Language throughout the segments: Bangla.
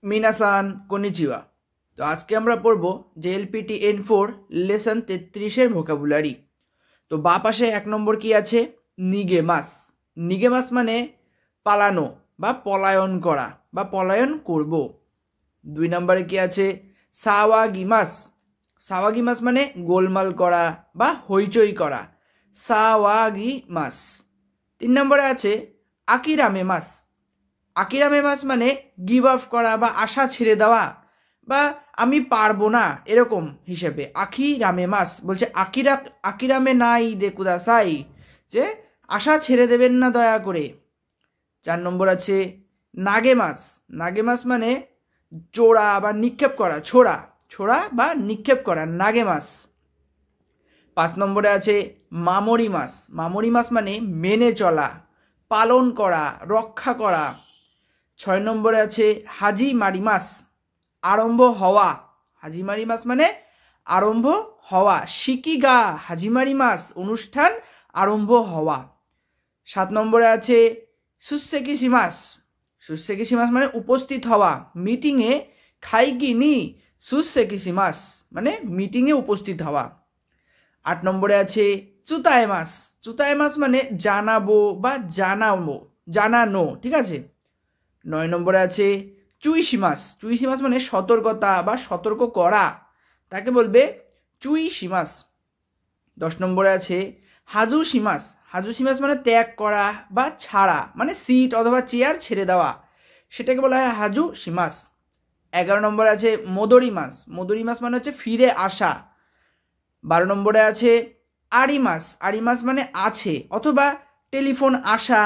মিনাসান কনিচিওয়া। তো আজকে আমরা পড়ব JLPT N4 লেসন 33-এর ভোকাবুলারি। তো বা পাশে 1 নম্বর কি আছে? নিগেমাস। নিগেমাস মানে পালানো বা পলায়ন করা বা পলায়ন করব। 2 নম্বরে কি আছে? সাওয়াগিমাস। সাওয়াগিমাস মানে গোলমাল করা বা হইচই করা, সাওয়াগিমাস। 3 নম্বরে আছে আকিরামেমাস। আকিরামেমাস মানে গিভ আপ করা বা আশা ছেড়ে দেওয়া বা আমি পারবো না এরকম হিসেবে। আকিরামেমাস বলছে আকিরামে নাই দে কুদাসাই, যে আশা ছেড়ে দেবেন না দয়া করে। 4 নম্বর আছে নাগেমাস। নাগেমাস মানে চোরা বা নিক্ষেপ করা, ছোড়া ছোড়া বা নিক্ষেপ করা, নাগেমাস। 5 নম্বরে আছে মামরিমাস। মামরিমাস মানে মেনে চলা, পালন করা, রক্ষা করা। 6 নম্বরে আছে হাজি মারিমাস, আরম্ভ হওয়া। হাজি মারিমাস মানে আরম্ভ হওয়া, শিকিগা হাজি মারিমাস অনুষ্ঠান আরম্ভ হওয়া। 7 নম্বরে আছে সুসেকিসিমাস। সুসেকিসিমাস মানে উপস্থিত হওয়া, মিটিংয়ে খাইকি নি সুসেকিসিমাস মানে মিটিংয়ে উপস্থিত হওয়া। 8 নম্বরে আছে চুতায়মাস। চুতায়মাস মানে জানাবো বা জানানো, ঠিক আছে। 9 নম্বরে আছে চুইশিমাস। চুইশিমাস মানে সতর্কতা বা সতর্ক করা, তাকে বলবে চুইশিমাস। 10 নম্বরে আছে হাজুশিমাস। হাজুশিমাস মানে ত্যাগ করা বা ছাড়া, মানে সিট অথবা চেয়ার ছেড়ে দেওয়া, সেটাকে বলা হয় হাজুশিমাস। 11 নম্বরে আছে মোদরিমাস। মোদরিমাস মানে হচ্ছে ফিরে আসা। 12 নম্বরে আছে আরিমাস। আরিমাস মানে আছে অথবা টেলিফোন আসা,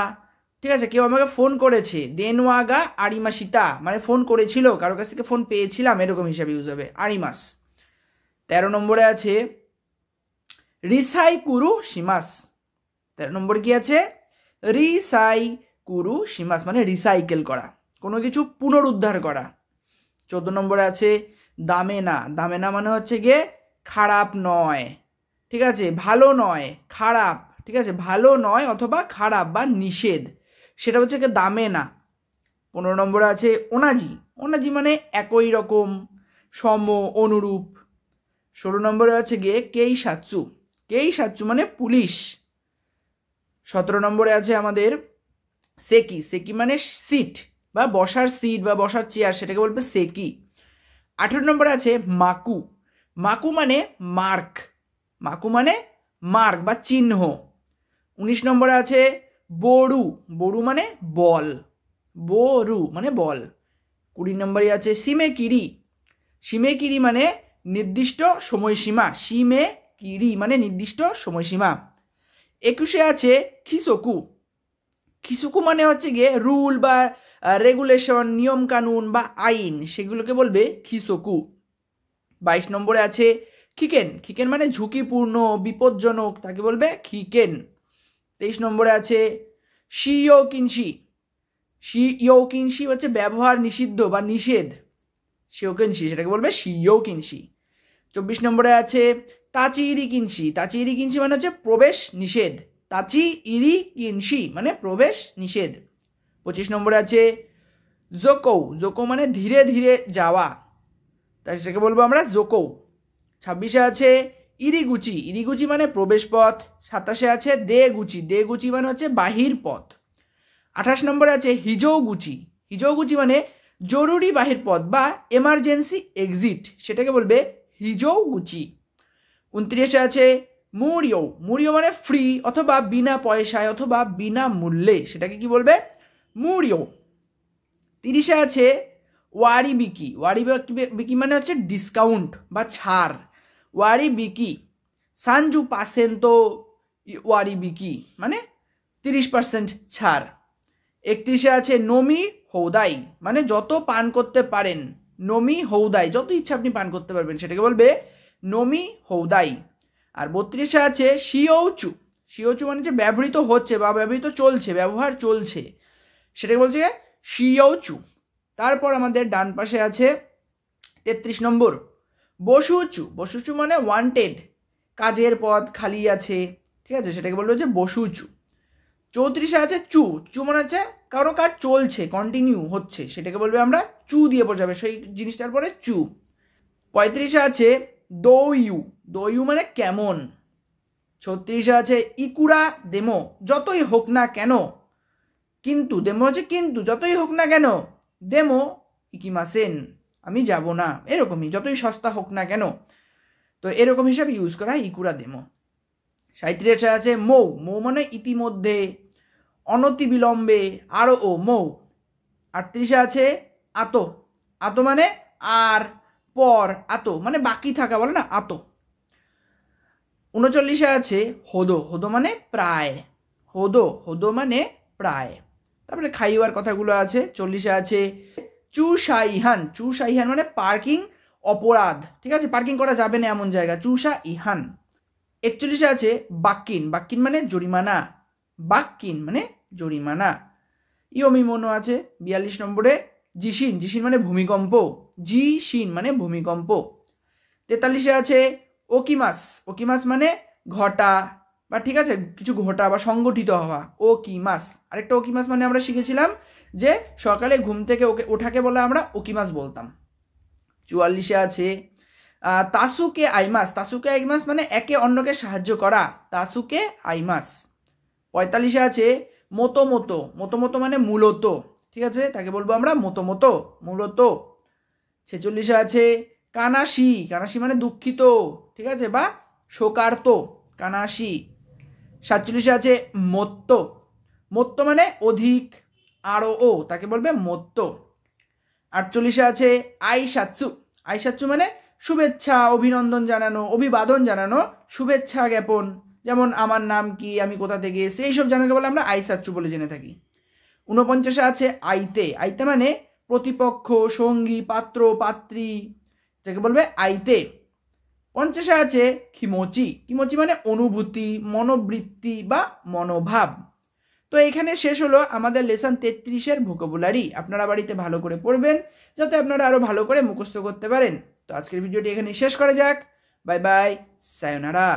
ঠিক আছে, কেউ আমাকে ফোন করেছে, দেনওয়াগা আরিমাসিতা মানে ফোন করেছিল, কারোর কাছ থেকে ফোন পেয়েছিলাম, এরকম হিসাবে ইউজ হবে আরিমাস। 13 নম্বরে আছে রিসাই কুরু শিমাস। 13 নম্বরে কি আছে? রিসাই কুরু শিমাস মানে রিসাইকেল করা, কোনো কিছু পুনরুদ্ধার করা। 14 নম্বরে আছে দামেনা। দামেনা মানে হচ্ছে গিয়ে খারাপ নয়, ঠিক আছে, ভালো নয়, খারাপ, ঠিক আছে, ভালো নয় অথবা খারাপ বা নিষেধ, সেটা হচ্ছে কি দামেনা। 15 নম্বরে আছে ওনাজি। ওনাজি মানে একই রকম, সম, অনুরূপ। 16 নম্বরে আছে গিয়ে কেইসাচ্চু। কেইসাচ্চু মানে পুলিশ। 17 নম্বরে আছে আমাদের সেকি। সেকি মানে সিট বা বসার সিট বা বসার চেয়ার, সেটাকে বলবে সেকি। 18 নম্বরে আছে মাকু। মাকু মানে মার্ক। মাকু মানে মার্ক বা চিহ্ন। 19 নম্বরে আছে বড়ু। বড়ু মানে বল। বড়ু মানে বল। 20 নম্বরে আছে সিমেকিরি। সিমেকিরি মানে নির্দিষ্ট সময়সীমা। সিমেকিরি মানে নির্দিষ্ট সময়সীমা। 21 আছে খিসোকু। খিসোকু মানে হচ্ছে গিয়ে রুল বা রেগুলেশন, নিয়ম কানুন বা আইন, সেগুলোকে বলবে খিসোকু। 22 নম্বরে আছে খিকেন। খিকেন মানে ঝুঁকিপূর্ণ, বিপজ্জনক, তাকে বলবে খিকেন। 23 নম্বরে আছে শিও কিনশি। শিও কিনশি হচ্ছে ব্যবহার নিষিদ্ধ বা নিষেধ, শিও কিনশি সেটাকে বলবে শিও কিনশি। 24 নম্বরে আছে তাচি ইরি কিনশি। তাচি ইরি কিনশি মানে হচ্ছে প্রবেশ নিষেধ। তাচি ইরি কিনশি মানে প্রবেশ নিষেধ। 25 নম্বরে আছে জোকৌ। জোকৌ মানে ধীরে ধীরে যাওয়া, তাই সেটাকে বলবো আমরা জোকৌ। 26-এ আছে ইরিগুচি। ইরিগুচি মানে প্রবেশ পথ। 27-এ আছে দেগুচি। দেগুচি মানে হচ্ছে বাহির পথ। 28 নম্বরে আছে হিজৌগুচি। হিজৌগুচি মানে জরুরি বাহির পথ বা এমার্জেন্সি এক্সিট, সেটাকে বলবে হিজৌগুচি। 29-এ আছে মুরিও। মুরিও মানে ফ্রি অথবা বিনা পয়সায় অথবা বিনা মূল্যে, সেটাকে কি বলবে? মুরিও। 30-এ আছে ওয়ারি বিকি। ওয়ারি বিকি মানে হচ্ছে ডিসকাউন্ট বা ছাড়। ওয়ারি বিকি সানজু পার্সেন্টো ওয়ারি বিকি মানে 30% ছাড়। 31-এ আছে নমি হৌদাই মানে যত পান করতে পারেন। নমি হৌদাই যত ইচ্ছা আপনি পান করতে পারবেন, সেটাকে বলবে নমি হৌদাই। আর 32-এ আছে শিওচু। শিওচু মানে যে ব্যবহৃত হচ্ছে বা ব্যবহৃত চলছে, ব্যবহার চলছে, সেটাকে বলছে শিওচু। তারপর আমাদের ডান পাশে আছে 33 নম্বর বসুচু। বসুচু মানে ওয়ান্টেড, কাজের পদ খালি আছে, ঠিক আছে, সেটাকে বলবো যে বসুচু। 34-এ আছে চু। চু মানে হচ্ছে কারো কাজ চলছে, কন্টিনিউ হচ্ছে, সেটাকে বলবে আমরা চু দিয়ে বোঝাবে, সেই জিনিসটার পরে চু। 35-এ আছে দোইউ, দোইউ মানে কেমন। 36-এ আছে ইকুরা দেমো, যতই হোক না কেন। কিন্তু দেমো হচ্ছে কিন্তু, যতই হোক না কেন। দেমো ইকিমাসেন, আমি যাব না, এরকমই, যতই সস্তা হোক না কেন। তো এরকম হিসাবে ইউজ করা হয় ইকুরা দেমো। 37-এ আছে মৌ, মৌ মানে ইতিমধ্যে, অনতি বিলম্বে, আরও ও মৌ। 38-এ আছে আতো, আতো মানে আর, পর, আতো মানে বাকি থাকা বলে না, আতো। 39-এ আছে হোদো, হোদো মানে প্রায়, হোদো, হোদো মানে প্রায়। তারপরে খাইওয়ার কথাগুলো আছে। 40-এ আছে চুসাইহান, চুসাইহান মানে পার্কিং অপরাধ, ঠিক আছে, পার্কিং করা যাবে না এমন জায়গা, চুসা ইহান। 41-এ আছে বাক্কিন, বাক্কিন মানে জরিমানা, বাক্কিন মানে জরিমানা। ইয়মিমোনো আছে 42 নম্বরে জিশিন, জিশিন মানে ভূমিকম্প, জিশিন মানে ভূমিকম্প। 43-এ আছে ওকিমাস, ওকিমাস মানে ঘটা বা, ঠিক আছে, কিছু ঘটা বা সংগঠিত হওয়া, ওকিমাস। আরেকটা ওকিমাস মানে আমরা শিখেছিলাম যে সকালে ঘুম থেকে ওঠাকে বলে আমরা ওকিমাস বলতাম। 44-এ আছে তাসুকে আইমাস, তাসুকে আইমাস মানে একে অন্যকে সাহায্য করা, তাসুকে আইমাস। 45-এ আছে মতো মতো, মতো মতো মানে মূলত, ঠিক আছে, তাকে বলবো আমরা মতো মতো, মূলত। 46-এ আছে কানাশি, কানাশি মানে দুঃখিত, ঠিক আছে, বা শোকার্ত, কানাশি। 47-এ আছে মত্ত, মত্ত মানে অধিক, আরও ও, তাকে বলবে মত্ত। 48-এ আছে আইসাৎসু, আইসাৎসু মানে শুভেচ্ছা, অভিনন্দন জানানো, অভিবাদন জানানো, শুভেচ্ছা জ্ঞাপন, যেমন আমার নাম কি, আমি কোথা থেকে এসে, এইসব জানাকে বলে আমরা আইসাৎসু বলে জেনে থাকি। 49-এ আছে আইতে, আইতে মানে প্রতিপক্ষ, সঙ্গী, পাত্র, পাত্রী, যাকে বলবে আইতে। 50-এ আছে খিমোচি, খিমোচি মানে অনুভূতি, মনোবৃত্তি বা মনোভাব। তো এখানে শেষ হলো আমাদের লেসন 33-এর ভোকাবুলারি। আপনারা বাড়িতে ভালো করে পড়বেন যাতে আপনারা আরও ভালো করে মুখস্থ করতে পারেন। তো আজকের ভিডিওটি এখানে শেষ করা যাক। Bye bye, সায়োনারা।